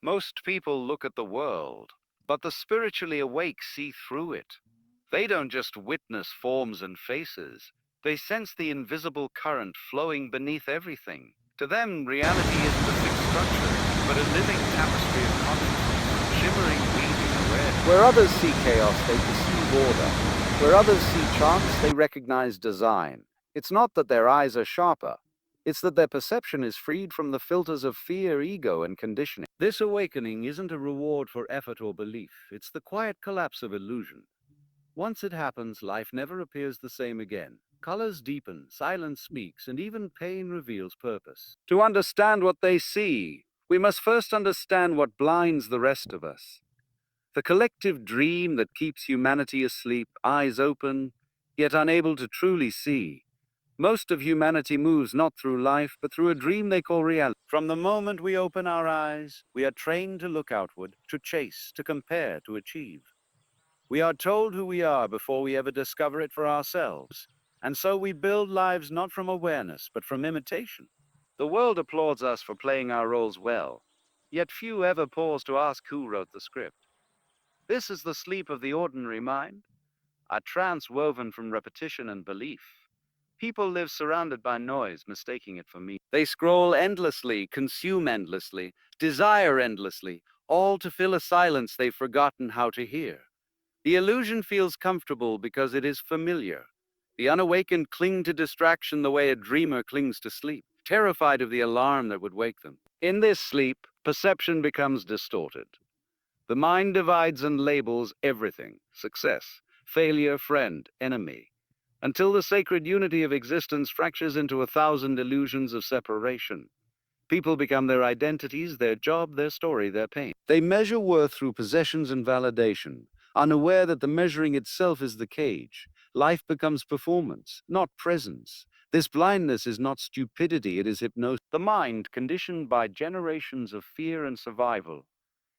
Most people look at the world, but the spiritually awake see through it. They don't just witness forms and faces, they sense the invisible current flowing beneath everything. To them, reality isn't a fixed structure, but a living tapestry of consciousness, shimmering, weaving awareness. Where others see chaos, they perceive order. Where others see chance, they recognize design. It's not that their eyes are sharper. It's that their perception is freed from the filters of fear, ego, and conditioning. This awakening isn't a reward for effort or belief. It's the quiet collapse of illusion. Once it happens, life never appears the same again. Colors deepen, silence speaks, and even pain reveals purpose. To understand what they see, we must first understand what blinds the rest of us. The collective dream that keeps humanity asleep, eyes open, yet unable to truly see. Most of humanity moves not through life, but through a dream they call reality. From the moment we open our eyes, we are trained to look outward, to chase, to compare, to achieve. We are told who we are before we ever discover it for ourselves, and so we build lives not from awareness, but from imitation. The world applauds us for playing our roles well, yet few ever pause to ask who wrote the script. This is the sleep of the ordinary mind, a trance woven from repetition and belief. People live surrounded by noise, mistaking it for meaning. They scroll endlessly, consume endlessly, desire endlessly, all to fill a silence they've forgotten how to hear. The illusion feels comfortable because it is familiar. The unawakened cling to distraction the way a dreamer clings to sleep, terrified of the alarm that would wake them. In this sleep, perception becomes distorted. The mind divides and labels everything: success, failure, friend, enemy, until the sacred unity of existence fractures into 1,000 illusions of separation. People become their identities, their job, their story, their pain. They measure worth through possessions and validation, unaware that the measuring itself is the cage. Life becomes performance, not presence. This blindness is not stupidity, it is hypnosis. The mind, conditioned by generations of fear and survival,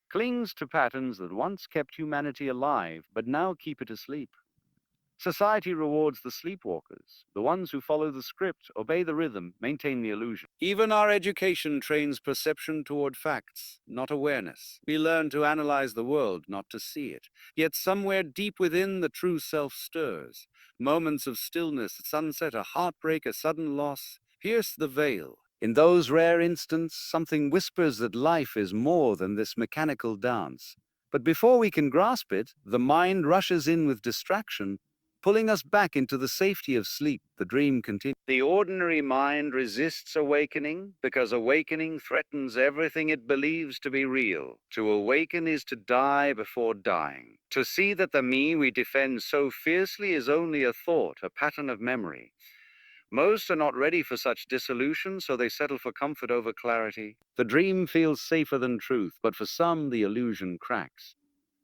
clings to patterns that once kept humanity alive, but now keep it asleep. Society rewards the sleepwalkers, the ones who follow the script, obey the rhythm, maintain the illusion. Even our education trains perception toward facts, not awareness. We learn to analyze the world, not to see it. Yet somewhere deep within, the true self stirs. Moments of stillness, sunset, a heartbreak, a sudden loss, pierce the veil. In those rare instants, something whispers that life is more than this mechanical dance. But before we can grasp it, the mind rushes in with distraction, pulling us back into the safety of sleep. The dream continues. The ordinary mind resists awakening because awakening threatens everything it believes to be real. To awaken is to die before dying. To see that the me we defend so fiercely is only a thought, a pattern of memory. Most are not ready for such dissolution, so they settle for comfort over clarity. The dream feels safer than truth, but for some, the illusion cracks.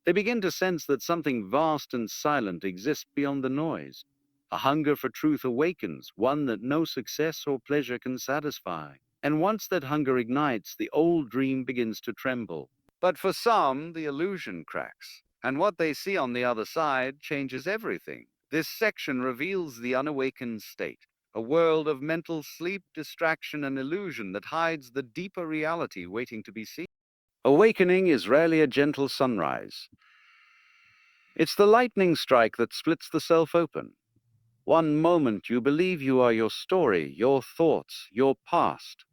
They begin to sense that something vast and silent exists beyond the noise. A hunger for truth awakens, one that no success or pleasure can satisfy. And once that hunger ignites, the old dream begins to tremble. But for some, the illusion cracks, and what they see on the other side changes everything. This section reveals the unawakened state, a world of mental sleep, distraction, and illusion that hides the deeper reality waiting to be seen. Awakening is rarely a gentle sunrise. It's the lightning strike that splits the self open. One moment you believe you are your story, your thoughts, your past.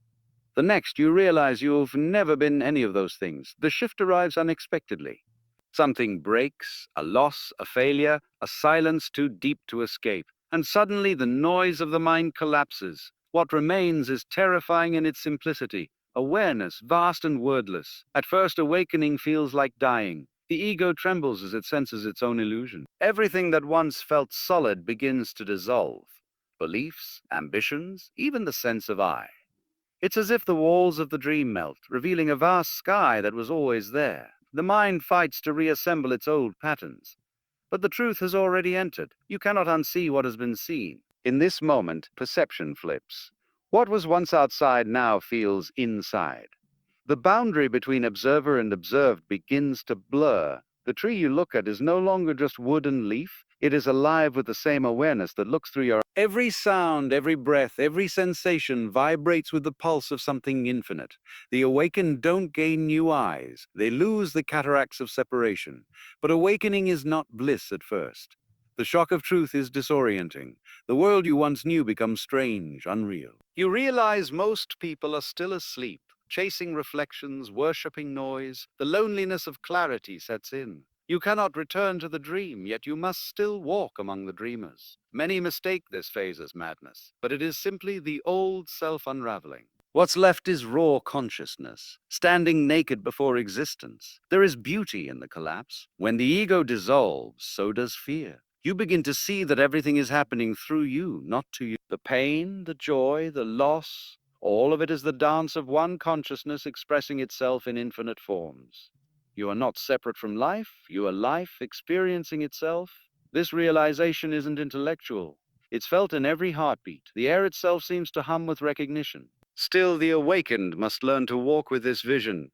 The next you realize you've never been any of those things. The shift arrives unexpectedly. Something breaks, a loss, a failure, a silence too deep to escape. And suddenly the noise of the mind collapses. What remains is terrifying in its simplicity. Awareness, vast and wordless. At first, awakening feels like dying. The ego trembles as it senses its own illusion. Everything that once felt solid begins to dissolve. Beliefs, ambitions, even the sense of I. It's as if the walls of the dream melt, revealing a vast sky that was always there. The mind fights to reassemble its old patterns. But the truth has already entered. You cannot unsee what has been seen. In this moment, perception flips. What was once outside now feels inside. The boundary between observer and observed begins to blur. The tree you look at is no longer just wood and leaf. It is alive with the same awareness that looks through your... Every sound, every breath, every sensation vibrates with the pulse of something infinite. The awakened don't gain new eyes. They lose the cataracts of separation. But awakening is not bliss at first. The shock of truth is disorienting. The world you once knew becomes strange, unreal. You realize most people are still asleep, chasing reflections, worshipping noise. The loneliness of clarity sets in. You cannot return to the dream, yet you must still walk among the dreamers. Many mistake this phase as madness, but it is simply the old self unraveling. What's left is raw consciousness, standing naked before existence. There is beauty in the collapse. When the ego dissolves, so does fear. You begin to see that everything is happening through you, not to you. The pain, the joy, the loss, all of it is the dance of one consciousness expressing itself in infinite forms. You are not separate from life, you are life experiencing itself. This realization isn't intellectual. It's felt in every heartbeat. The air itself seems to hum with recognition. Still, the awakened must learn to walk with this vision.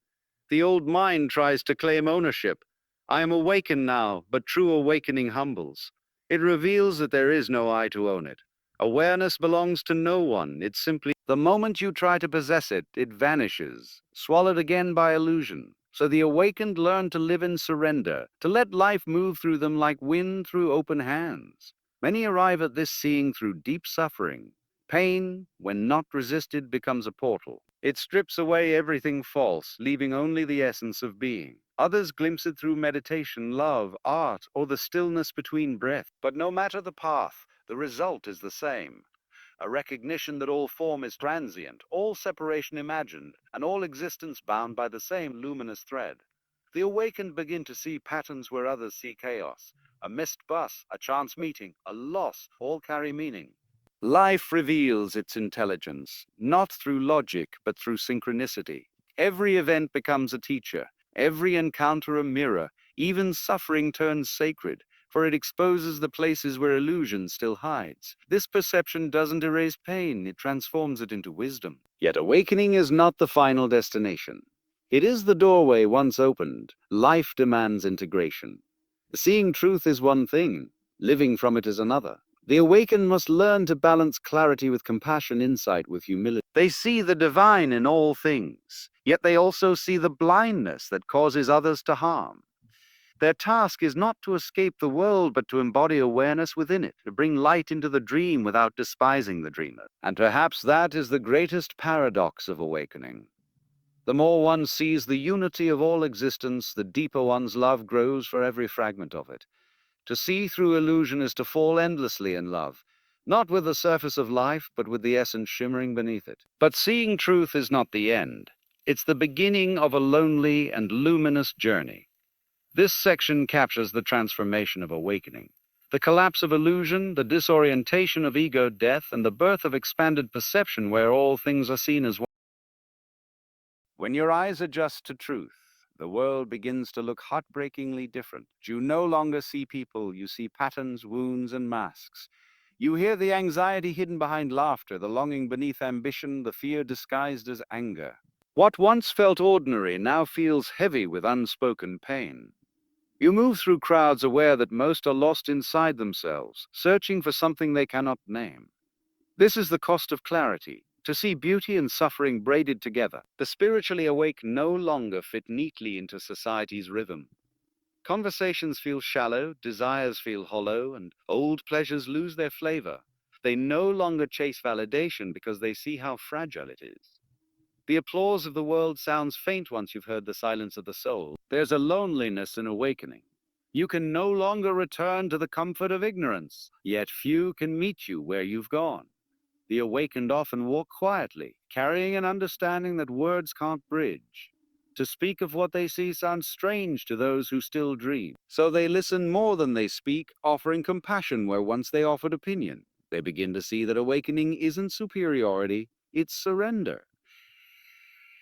The old mind tries to claim ownership. I am awakened now, but true awakening humbles. It reveals that there is no I to own it. Awareness belongs to no one. It's simply the moment you try to possess it, it vanishes, swallowed again by illusion. So the awakened learn to live in surrender, to let life move through them like wind through open hands. Many arrive at this seeing through deep suffering. Pain, when not resisted, becomes a portal. It strips away everything false, leaving only the essence of being. Others glimpse it through meditation, love, art, or the stillness between breath. But no matter the path, the result is the same. A recognition that all form is transient, all separation imagined, and all existence bound by the same luminous thread. The awakened begin to see patterns where others see chaos. A missed bus, a chance meeting, a loss, all carry meaning. Life reveals its intelligence, not through logic, but through synchronicity. Every event becomes a teacher, every encounter a mirror, even suffering turns sacred, for it exposes the places where illusion still hides. This perception doesn't erase pain, it transforms it into wisdom. Yet awakening is not the final destination. It is the doorway once opened. Life demands integration. Seeing truth is one thing, living from it is another. The awakened must learn to balance clarity with compassion, insight with humility. They see the divine in all things, yet they also see the blindness that causes others to harm. Their task is not to escape the world, but to embody awareness within it, to bring light into the dream without despising the dreamer. And perhaps that is the greatest paradox of awakening. The more one sees the unity of all existence, the deeper one's love grows for every fragment of it. To see through illusion is to fall endlessly in love, not with the surface of life, but with the essence shimmering beneath it. But seeing truth is not the end. It's the beginning of a lonely and luminous journey. This section captures the transformation of awakening, the collapse of illusion, the disorientation of ego death, and the birth of expanded perception where all things are seen as one. When your eyes adjust to truth, the world begins to look heartbreakingly different. You no longer see people, you see patterns, wounds, and masks. You hear the anxiety hidden behind laughter, the longing beneath ambition, the fear disguised as anger. What once felt ordinary now feels heavy with unspoken pain. You move through crowds aware that most are lost inside themselves, searching for something they cannot name. This is the cost of clarity, to see beauty and suffering braided together. The spiritually awake no longer fit neatly into society's rhythm. Conversations feel shallow, desires feel hollow, and old pleasures lose their flavor. They no longer chase validation because they see how fragile it is. The applause of the world sounds faint once you've heard the silence of the soul. There's a loneliness in awakening. You can no longer return to the comfort of ignorance, yet few can meet you where you've gone. The awakened often walk quietly, carrying an understanding that words can't bridge. To speak of what they see sounds strange to those who still dream. So they listen more than they speak, offering compassion where once they offered opinion. They begin to see that awakening isn't superiority, it's surrender.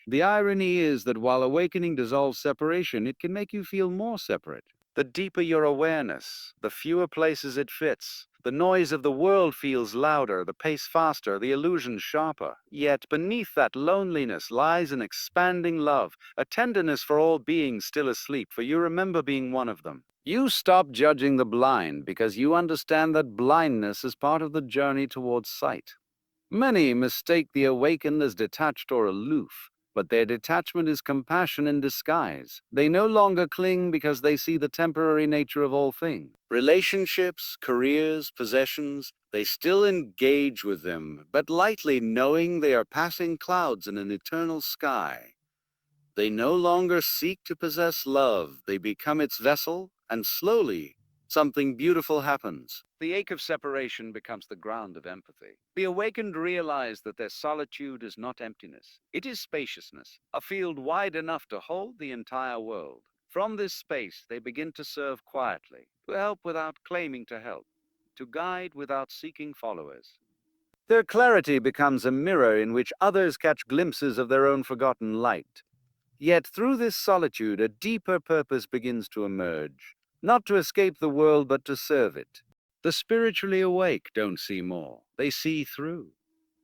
The irony is that while awakening dissolves separation, it can make you feel more separate. The deeper your awareness, the fewer places it fits. The noise of the world feels louder, the pace faster, the illusion sharper. Yet beneath that loneliness lies an expanding love, a tenderness for all beings still asleep, for you remember being one of them. You stop judging the blind because you understand that blindness is part of the journey towards sight. Many mistake the awakened as detached or aloof, but their detachment is compassion in disguise. They no longer cling because they see the temporary nature of all things. Relationships, careers, possessions, they still engage with them, but lightly, knowing they are passing clouds in an eternal sky. They no longer seek to possess love, they become its vessel, and slowly, something beautiful happens. The ache of separation becomes the ground of empathy. The awakened realize that their solitude is not emptiness, it is spaciousness, a field wide enough to hold the entire world. From this space, they begin to serve quietly, to help without claiming to help, to guide without seeking followers. Their clarity becomes a mirror in which others catch glimpses of their own forgotten light. Yet through this solitude, a deeper purpose begins to emerge, not to escape the world, but to serve it. The spiritually awake don't see more, they see through.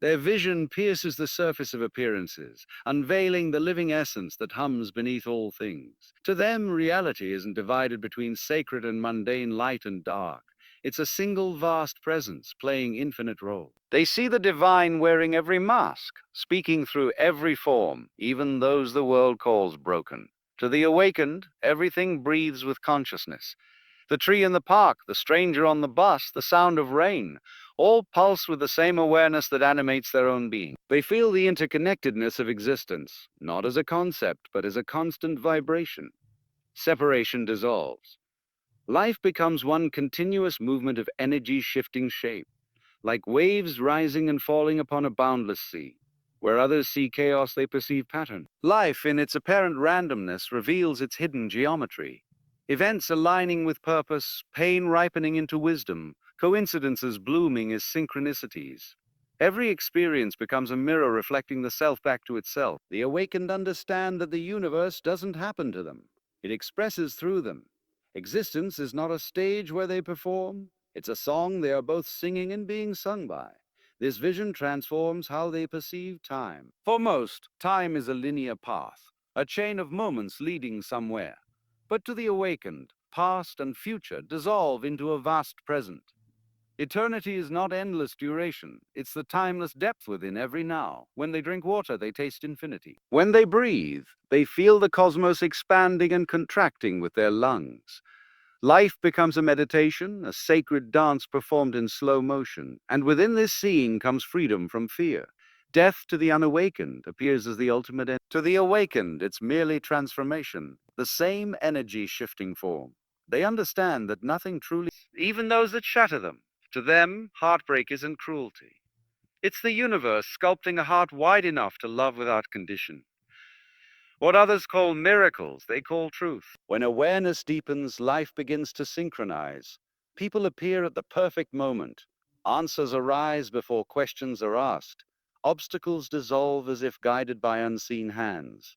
Their vision pierces the surface of appearances, unveiling the living essence that hums beneath all things. To them, reality isn't divided between sacred and mundane, light and dark. It's a single vast presence playing infinite roles. They see the divine wearing every mask, speaking through every form, even those the world calls broken. To the awakened, everything breathes with consciousness. The tree in the park, the stranger on the bus, the sound of rain, all pulse with the same awareness that animates their own being. They feel the interconnectedness of existence, not as a concept, but as a constant vibration. Separation dissolves. Life becomes one continuous movement of energy shifting shape, like waves rising and falling upon a boundless sea. Where others see chaos, they perceive pattern. Life, in its apparent randomness, reveals its hidden geometry. Events aligning with purpose, pain ripening into wisdom, coincidences blooming as synchronicities. Every experience becomes a mirror reflecting the self back to itself. The awakened understand that the universe doesn't happen to them, it expresses through them. Existence is not a stage where they perform, it's a song they are both singing and being sung by. This vision transforms how they perceive time. For most, time is a linear path, a chain of moments leading somewhere. But to the awakened, past and future dissolve into a vast present. Eternity is not endless duration, it's the timeless depth within every now. When they drink water, they taste infinity. When they breathe, they feel the cosmos expanding and contracting with their lungs. Life becomes a meditation, a sacred dance performed in slow motion, and within this seeing comes freedom from fear. Death to the unawakened appears as the ultimate end. To the awakened, it's merely transformation, the same energy shifting form. They understand that nothing truly, even those that shatter them. To them, heartbreak isn't cruelty. It's the universe sculpting a heart wide enough to love without condition. What others call miracles, they call truth. When awareness deepens, life begins to synchronize. People appear at the perfect moment. Answers arise before questions are asked. Obstacles dissolve as if guided by unseen hands.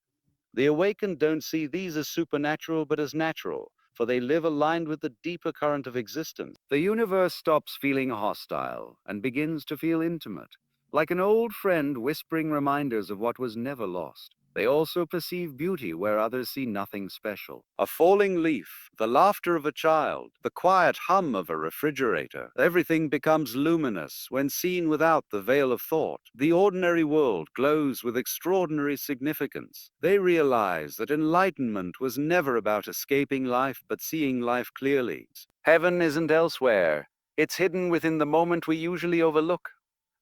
The awakened don't see these as supernatural but as natural, for they live aligned with the deeper current of existence. The universe stops feeling hostile and begins to feel intimate, like an old friend whispering reminders of what was never lost. They also perceive beauty where others see nothing special. A falling leaf, the laughter of a child, the quiet hum of a refrigerator. Everything becomes luminous when seen without the veil of thought. The ordinary world glows with extraordinary significance. They realize that enlightenment was never about escaping life, but seeing life clearly. Heaven isn't elsewhere. It's hidden within the moment we usually overlook.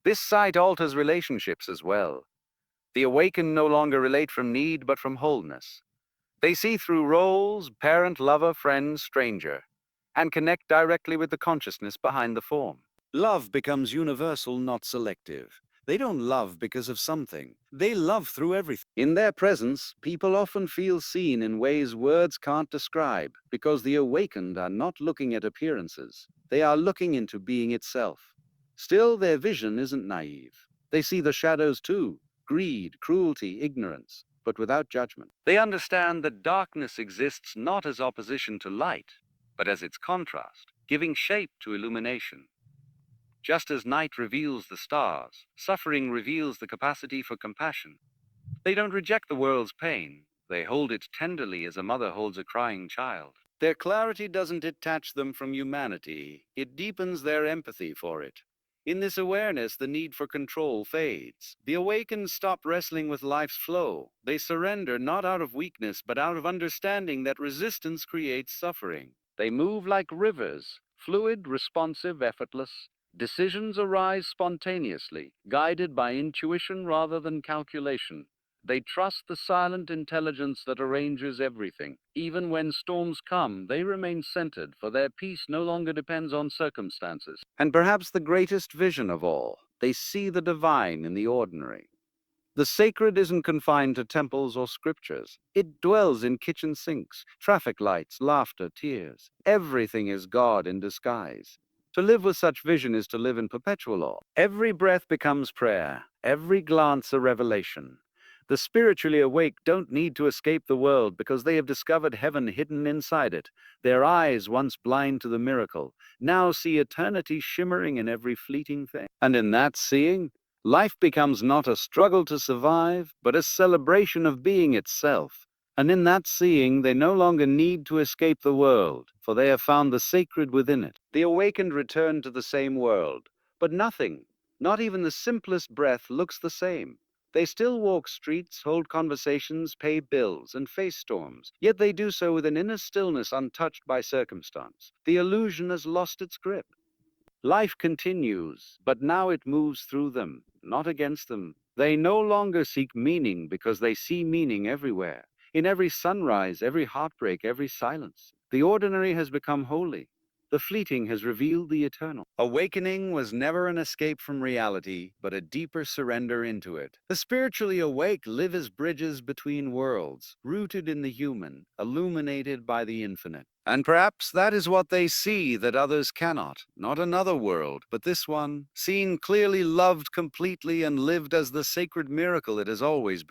This sight alters relationships as well. The awakened no longer relate from need, but from wholeness. They see through roles, parent, lover, friend, stranger, and connect directly with the consciousness behind the form. Love becomes universal, not selective. They don't love because of something. They love through everything. In their presence, people often feel seen in ways words can't describe, because the awakened are not looking at appearances. They are looking into being itself. Still, their vision isn't naive. They see the shadows too: greed, cruelty, ignorance. but without judgment. They understand that darkness exists not as opposition to light, but as its contrast, giving shape to illumination. Just as night reveals the stars, suffering reveals the capacity for compassion. They don't reject the world's pain, they hold it tenderly as a mother holds a crying child. Their clarity doesn't detach them from humanity, it deepens their empathy for it. In this awareness, the need for control fades. The awakened stop wrestling with life's flow. They surrender not out of weakness, but out of understanding that resistance creates suffering. They move like rivers, fluid, responsive, effortless. Decisions arise spontaneously, guided by intuition rather than calculation. They trust the silent intelligence that arranges everything. Even when storms come, they remain centered, for their peace no longer depends on circumstances. And perhaps the greatest vision of all, they see the divine in the ordinary. The sacred isn't confined to temples or scriptures. It dwells in kitchen sinks, traffic lights, laughter, tears. Everything is God in disguise. To live with such vision is to live in perpetual awe. Every breath becomes prayer, every glance a revelation. The spiritually awake don't need to escape the world because they have discovered heaven hidden inside it. Their eyes, once blind to the miracle, now see eternity shimmering in every fleeting thing. And in that seeing, life becomes not a struggle to survive, but a celebration of being itself. And in that seeing, they no longer need to escape the world, for they have found the sacred within it. The awakened return to the same world, but nothing, not even the simplest breath, looks the same. They still walk streets, hold conversations, pay bills, and face storms, yet they do so with an inner stillness untouched by circumstance. The illusion has lost its grip. Life continues, but now it moves through them, not against them. They no longer seek meaning because they see meaning everywhere. In every sunrise, every heartbreak, every silence. The ordinary has become holy. The fleeting has revealed the eternal. Awakening was never an escape from reality, but a deeper surrender into it. The spiritually awake live as bridges between worlds, rooted in the human, illuminated by the infinite. And perhaps that is what they see that others cannot. Not another world, but this one, seen clearly, loved completely, and lived as the sacred miracle it has always been.